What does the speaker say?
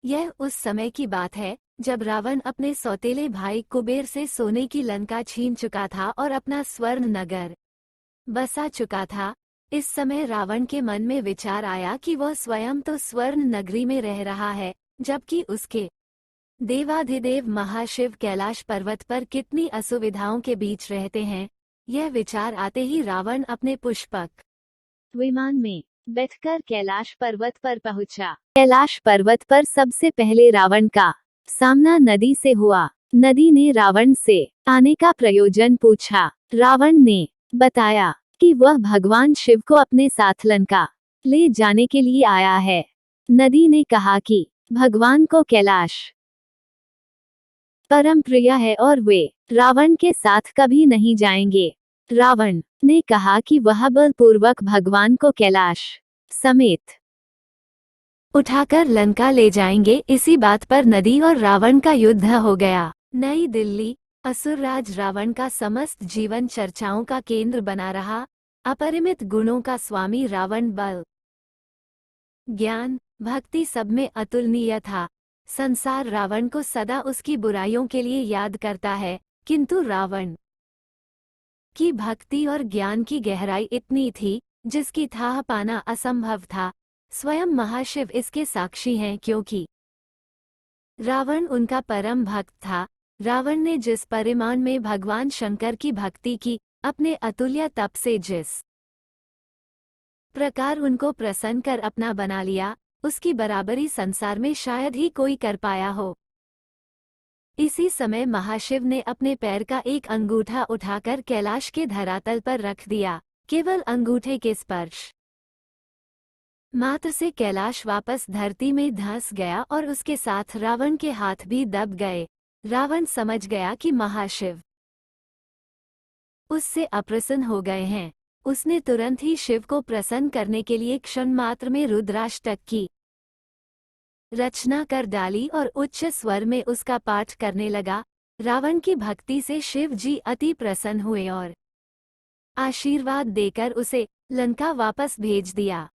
यह उस समय की बात है जब रावण अपने सौतेले भाई कुबेर से सोने की लंका छीन चुका था और अपना स्वर्ण नगर बसा चुका था। इस समय रावण के मन में विचार आया कि वह स्वयं तो स्वर्ण नगरी में रह रहा है, जबकि उसके देवाधिदेव महाशिव कैलाश पर्वत पर कितनी असुविधाओं के बीच रहते हैं। यह विचार आते ही रावण अपने पुष्पक विमान में बैठकर कैलाश पर्वत पर पहुंचा। कैलाश पर्वत पर सबसे पहले रावण का सामना नदी से हुआ। नदी ने रावण से आने का प्रयोजन पूछा। रावण ने बताया कि वह भगवान शिव को अपने साथ लंका ले जाने के लिए आया है। नदी ने कहा कि भगवान को कैलाश परम प्रिय है और वे रावण के साथ कभी नहीं जाएंगे। रावण ने कहा कि वह बलपूर्वक भगवान को कैलाश समेत उठाकर लंका ले जाएंगे। इसी बात पर नदी और रावण का युद्ध हो गया। नई दिल्ली। असुरराज रावण का समस्त जीवन चर्चाओं का केंद्र बना रहा। अपरिमित गुणों का स्वामी रावण बल, ज्ञान, भक्ति सब में अतुलनीय था। संसार रावण को सदा उसकी बुराइयों के लिए याद करता है, किंतु रावण की भक्ति और ज्ञान की गहराई इतनी थी जिसकी थाह पाना असंभव था। स्वयं महाशिव इसके साक्षी हैं, क्योंकि रावण उनका परम भक्त था। रावण ने जिस परिमाण में भगवान शंकर की भक्ति की, अपने अतुल्य तप से जिस प्रकार उनको प्रसन्न कर अपना बना लिया, उसकी बराबरी संसार में शायद ही कोई कर पाया हो। इसी समय महाशिव ने अपने पैर का एक अंगूठा उठाकर कैलाश के धरातल पर रख दिया। केवल अंगूठे के स्पर्श मात्र से कैलाश वापस धरती में धंस गया और उसके साथ रावण के हाथ भी दब गए। रावण समझ गया कि महाशिव उससे अप्रसन्न हो गए हैं। उसने तुरंत ही शिव को प्रसन्न करने के लिए क्षण मात्र में रुद्राष्टक की रचना कर डाली और उच्च स्वर में उसका पाठ करने लगा। रावण की भक्ति से शिव जी अति प्रसन्न हुए और आशीर्वाद देकर उसे लंका वापस भेज दिया।